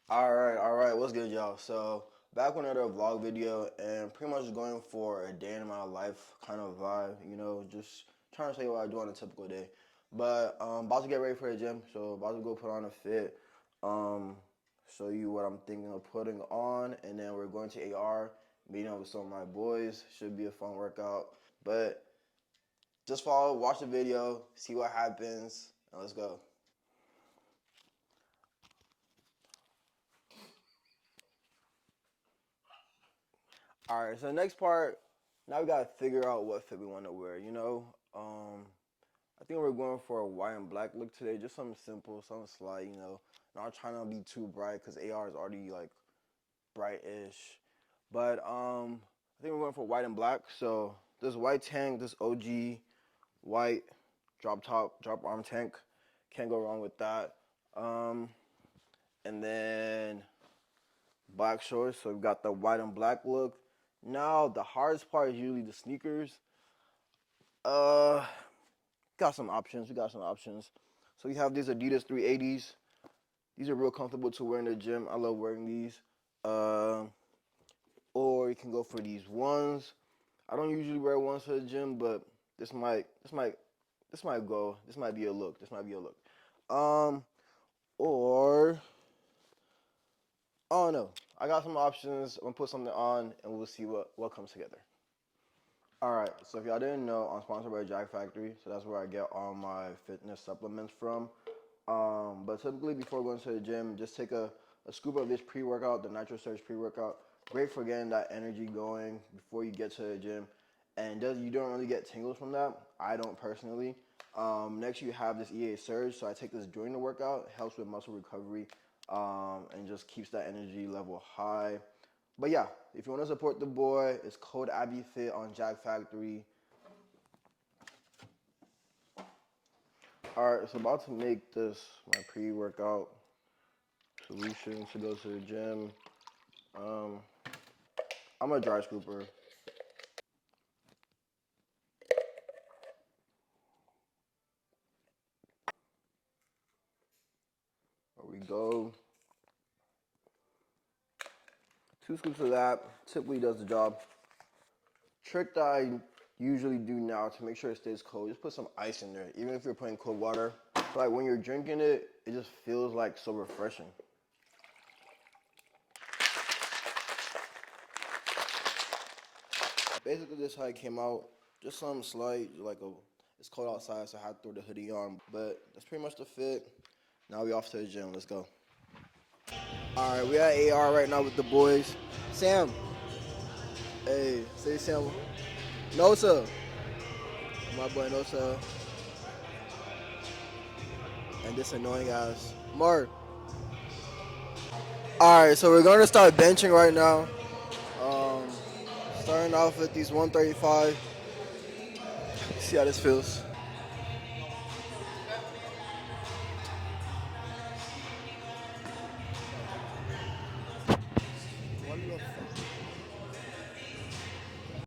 All right, what's good, y'all? So, back with another vlog video, and pretty much going for a day in my life kind of vibe, just trying to say what I do on a typical day. But, about to get ready for the gym, so about to go put on a fit, um, show you what I'm thinking of putting on, and then we're going to AR, meeting up with some of my boys. Should be a fun workout, but just follow, watch the video, see what happens, and let's go. All right, so the next part, now we gotta figure out what fit we want to wear. I think we're going for a white and black look today, just something simple, something slight. Not trying to be too bright because AR is already like bright-ish. But I think we're going for white and black. So this white tank, this OG white drop top, drop arm tank, can't go wrong with that. Um, and then black shorts. So we've got the white and black look. Now the hardest part is usually the sneakers. Uh, got some options. We got some options. So we have these Adidas 380s. These are real comfortable to wear in the gym. I love wearing these. Or you can go for these ones. I don't usually wear ones to the gym, but this might go. This might be a look. This might be a look. Um, or oh no, I got some options. I'm gonna put something on, and we'll see what comes together. All right, so if y'all didn't know, I'm sponsored by Jack Factory, so that's where I get all my fitness supplements from. But typically before going to the gym, just take a scoop of this pre-workout, the Nitro Surge pre-workout. Great for getting that energy going before you get to the gym. And you don't really get tingles from that. I don't personally. Next you have this EA Surge, so I take this during the workout. It helps with muscle recovery, and just keeps that energy level high. But yeah, if you want to support the boy, it's code ABIFIT on Jack Factory. All right, so about to make this my pre-workout solution to go to the gym. Um, I'm a dry scooper. There we go. 2 scoops of that typically does the job. Trick that I usually do now to make sure it stays cold, just put some ice in there, even if you're putting cold water. But like when you're drinking it, it just feels like so refreshing. Basically, this is how it came out. Just something slight, it's cold outside, so I had to throw the hoodie on. But that's pretty much the fit. Now we off to the gym. Let's go. All right, we at AR right now with the boys. Sam, hey, say Sam. Nosa, my boy Nosa, and this annoying ass Mark. All right, so we're going to start benching right now. Um, Starting off with these 135. See how this feels.